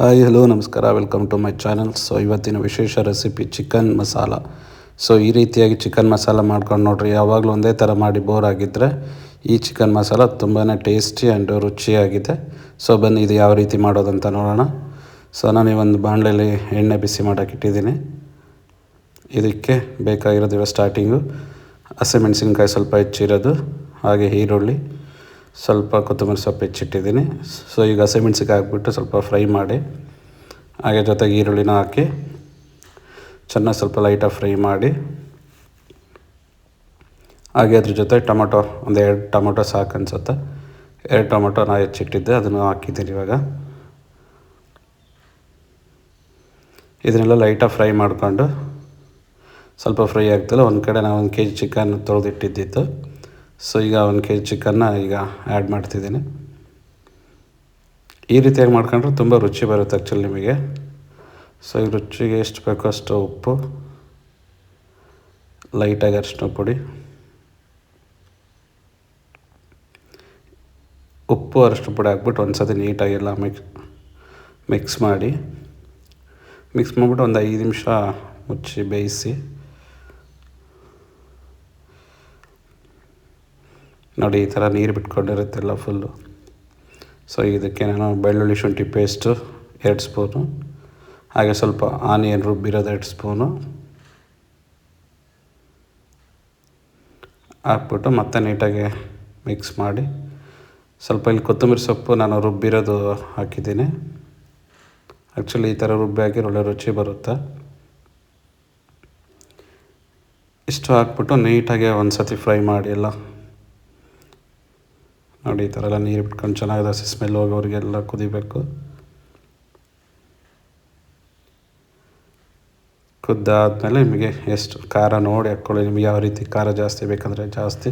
Hi hello ನಮಸ್ಕಾರ, welcome to my channel. So ಇವತ್ತಿನ ವಿಶೇಷ ರೆಸಿಪಿ ಚಿಕನ್ ಮಸಾಲ. ಸೊ ಈ ರೀತಿಯಾಗಿ ಚಿಕನ್ ಮಸಾಲ ಮಾಡ್ಕೊಂಡು ನೋಡ್ರಿ. ಯಾವಾಗಲೂ ಒಂದೇ ಥರ ಮಾಡಿ ಬೋರ್ ಆಗಿದ್ದರೆ ಈ ಚಿಕನ್ ಮಸಾಲ ತುಂಬಾ ಟೇಸ್ಟಿ ಆ್ಯಂಡ್ ರುಚಿಯಾಗಿದೆ. ಸೊ ಬನ್ನಿ ಇದು ಯಾವ ರೀತಿ ಮಾಡೋದಂತ ನೋಡೋಣ. ಸೊ ನಾನು ಈ ಒಂದು ಬಾಣಲೆಯಲ್ಲಿ ಎಣ್ಣೆ ಬಿಸಿ ಮಾಡೋಕೆ ಇಟ್ಟಿದ್ದೀನಿ. ಇದಕ್ಕೆ ಬೇಕಾಗಿರೋದು ಇವಾಗ ಸ್ಟಾರ್ಟಿಂಗು ಹಸಿಮೆಣಸಿನ್ಕಾಯಿ ಸ್ವಲ್ಪ ಹೆಚ್ಚಿರೋದು, ಹಾಗೆ ಈರುಳ್ಳಿ, ಸ್ವಲ್ಪ ಕೊತ್ತಂಬರಿ ಸೊಪ್ಪು ಹೆಚ್ಚಿಟ್ಟಿದ್ದೀನಿ. ಸೊ ಈಗ ಹಸಿಮೆಣ್ಸಿಗೆ ಹಾಕ್ಬಿಟ್ಟು ಸ್ವಲ್ಪ ಫ್ರೈ ಮಾಡಿ, ಹಾಗೆ ಜೊತೆಗೆ ಈರುಳ್ಳಿನ ಹಾಕಿ ಚೆನ್ನಾಗಿ ಸ್ವಲ್ಪ ಲೈಟಾಗಿ ಫ್ರೈ ಮಾಡಿ, ಹಾಗೆ ಅದ್ರ ಜೊತೆ ಟೊಮೊಟೊ ಒಂದು 2 ಟೊಮೊಟೊ ಸಾಕು ಅನಿಸುತ್ತೆ. 2 ಟೊಮೊಟೊ ನಾನು ಹೆಚ್ಚಿಟ್ಟಿದ್ದೆ, ಅದನ್ನು ಹಾಕಿದ್ದೀನಿ. ಇವಾಗ ಇದನ್ನೆಲ್ಲ ಲೈಟಾಗಿ ಫ್ರೈ ಮಾಡಿಕೊಂಡು ಸ್ವಲ್ಪ ಫ್ರೈ ಆಗ್ತಲ್ಲ, ಒಂದು ಕಡೆ ನಾನು 1 kg ಚಿಕನ್ ತೊಳೆದಿಟ್ಟಿದ್ದಿತ್ತು. ಸೊ ಈಗ 1 kg ಚಿಕನ್ನ ಈಗ ಆ್ಯಡ್ ಮಾಡ್ತಿದ್ದೀನಿ. ಈ ರೀತಿಯಾಗಿ ಮಾಡ್ಕೊಂಡ್ರೆ ತುಂಬ ರುಚಿ ಬರುತ್ತೆ ಆ್ಯಕ್ಚುಲಿ ನಿಮಗೆ. ಸೊ ಈ ರುಚಿಗೆ ಎಷ್ಟು ಬೇಕೋ ಅಷ್ಟು ಉಪ್ಪು, ಲೈಟಾಗಿ ಅರಿಶಿನ ಪುಡಿ, ಉಪ್ಪು ಅರಿಶಿನ ಪುಡಿ ಹಾಕ್ಬಿಟ್ಟು ಒಂದು ಸತಿ ನೀಟಾಗೆಲ್ಲ ಮಿಕ್ಸ್ ಮಾಡಿಬಿಟ್ಟು ಒಂದು 5 ನಿಮಿಷ ಮುಚ್ಚಿ ಬೇಯಿಸಿ. ನೋಡಿ ಈ ಥರ ನೀರು ಬಿಟ್ಕೊಂಡಿರುತ್ತೆಲ್ಲ ಫುಲ್ಲು. ಸೊ ಇದಕ್ಕೆ ನಾನು ಬೆಳ್ಳುಳ್ಳಿ ಶುಂಠಿ ಪೇಸ್ಟು 2 ಸ್ಪೂನು, ಹಾಗೆ ಸ್ವಲ್ಪ ಆನಿಯನ್ ರುಬ್ಬಿರೋದು 2 ಸ್ಪೂನು ಹಾಕ್ಬಿಟ್ಟು ಮತ್ತೆ ನೀಟಾಗಿ ಮಿಕ್ಸ್ ಮಾಡಿ, ಸ್ವಲ್ಪ ಇಲ್ಲಿ ಕೊತ್ತಂಬರಿ ಸೊಪ್ಪು ನಾನು ರುಬ್ಬಿರೋದು ಹಾಕಿದ್ದೀನಿ. ಆ್ಯಕ್ಚುಲಿ ಈ ಥರ ರುಬ್ಬಿ ಹಾಕಿ ಒಳ್ಳೆ ರುಚಿ ಬರುತ್ತೆ. ಇಷ್ಟು ಹಾಕ್ಬಿಟ್ಟು ನೀಟಾಗಿ ಒಂದು ಸತಿ ಫ್ರೈ ಮಾಡಿ ಎಲ್ಲ. ನೋಡಿ ಈ ಥರ ಎಲ್ಲ ನೀರು ಬಿಟ್ಕೊಂಡು ಚೆನ್ನಾಗಿದೆ, ಹಸಿ ಸ್ಮೆಲ್ ಹೋಗೋರಿಗೆಲ್ಲ ಕುದಿಬೇಕು. ಕುದ್ದಾದಮೇಲೆ ನಿಮಗೆ ಎಷ್ಟು ಖಾರ ನೋಡಿ ಹಾಕ್ಕೊಳ್ಳಿ. ನಿಮಗೆ ಯಾವ ರೀತಿ ಖಾರ ಜಾಸ್ತಿ ಬೇಕಂದರೆ ಜಾಸ್ತಿ,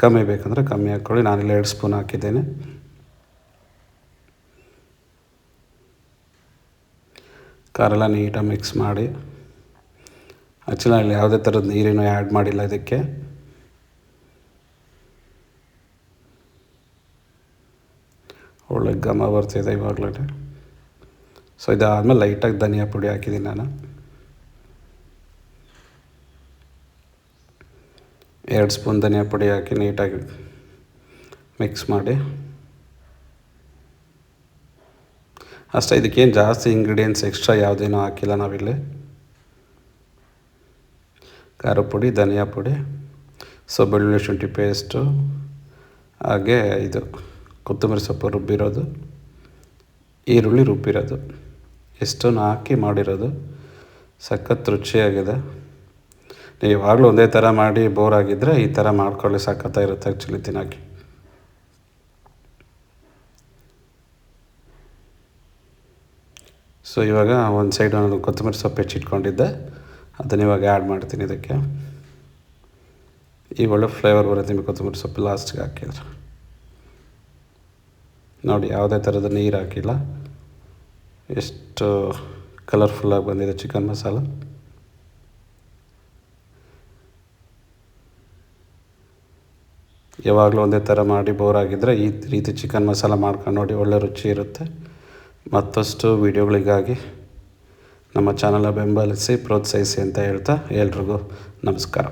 ಕಮ್ಮಿ ಬೇಕಂದರೆ ಕಮ್ಮಿ ಹಾಕ್ಕೊಳ್ಳಿ. ನಾನಿಲ್ಲಿ 2 ಸ್ಪೂನ್ ಹಾಕಿದ್ದೇನೆ. ಖಾರ ಎಲ್ಲ ನೀಟಾಗಿ ಮಿಕ್ಸ್ ಮಾಡಿ. ಆ್ಯಕ್ಚುಲಿ ಅಲ್ಲಿ ಯಾವುದೇ ಥರದ ನೀರೇನು ಆ್ಯಡ್ ಮಾಡಿಲ್ಲ ಇದಕ್ಕೆ. ಒಳ್ಳೆ ಘಮ ಬರ್ತಿದೆ ಇವಾಗಲೇ. ಸೊ ಇದಾದಮೇಲೆ ಲೈಟಾಗಿ ಧನಿಯಾ ಪುಡಿ ಹಾಕಿದ್ದೀನಿ ನಾನು. 2 ಸ್ಪೂನ್ ಧನಿಯಾ ಪುಡಿ ಹಾಕಿ ನೀಟಾಗಿ ಮಿಕ್ಸ್ ಮಾಡಿ ಅಷ್ಟೇ. ಇದಕ್ಕೇನು ಜಾಸ್ತಿ ಇಂಗ್ರೀಡಿಯೆಂಟ್ಸ್ ಎಕ್ಸ್ಟ್ರಾ ಯಾವುದೇನೂ ಹಾಕಿಲ್ಲ ನಾವಿಲ್ಲಿ. ಖಾರ ಪುಡಿ, ಧನಿಯಾ ಪುಡಿ, ಸೊ ಬೆಳ್ಳುಳ್ಳಿ ಶುಂಠಿ ಪೇಸ್ಟು, ಹಾಗೆ ಇದು ಕೊತ್ತಂಬರಿ ಸೊಪ್ಪು ರುಬ್ಬಿರೋದು, ಈರುಳ್ಳಿ ರುಬ್ಬಿರೋದು, ಎಷ್ಟನ್ನು ಹಾಕಿ ಮಾಡಿರೋದು. ಸಖತ್ ರುಚಿಯಾಗಿದೆ. ನೀವು ಯಾವಾಗಲೂ ಒಂದೇ ಥರ ಮಾಡಿ ಬೋರ್ ಆಗಿದ್ದರೆ ಈ ಥರ ಮಾಡ್ಕೊಳ್ಳಿ, ಸಖತ್ತಾಗಿರುತ್ತೆ ಆ್ಯಕ್ಚುಲಿ ತಿನ್ನೋಕ್ಕೆ. ಸೊ ಇವಾಗ ಒಂದು ಸೈಡ್ ನಾನು ಕೊತ್ತಂಬರಿ ಸೊಪ್ಪು ಹೆಚ್ಚಿಟ್ಕೊಂಡಿದ್ದೆ, ಅದನ್ನು ಇವಾಗ ಆ್ಯಡ್ ಮಾಡ್ತೀನಿ ಇದಕ್ಕೆ. ಈಗ ಒಳ್ಳೆ ಫ್ಲೇವರ್ ಬರುತ್ತೆ ನಿಮಗೆ ಕೊತ್ತಂಬರಿ ಸೊಪ್ಪು ಲಾಸ್ಟಿಗೆ ಹಾಕಿದ್ರೆ. ನೋಡಿ ಯಾವುದೇ ಥರದ ನೀರು ಹಾಕಿಲ್ಲ, ಎಷ್ಟು ಕಲರ್ಫುಲ್ಲಾಗಿ ಬಂದಿದೆ ಚಿಕನ್ ಮಸಾಲ. ಯಾವಾಗಲೂ ಒಂದೇ ಥರ ಮಾಡಿ ಬೋರ್ ಆಗಿದ್ದರೆ ಈ ರೀತಿ ಚಿಕನ್ ಮಸಾಲ ಮಾಡ್ಕೊಂಡು ನೋಡಿ, ಒಳ್ಳೆ ರುಚಿ ಇರುತ್ತೆ. ಮತ್ತಷ್ಟು ವೀಡಿಯೋಗಳಿಗಾಗಿ ನಮ್ಮ ಚಾನಲ್ನ ಬೆಂಬಲಿಸಿ ಪ್ರೋತ್ಸಾಹಿಸಿ ಅಂತ ಹೇಳ್ತಾ ಎಲ್ರಿಗೂ ನಮಸ್ಕಾರ.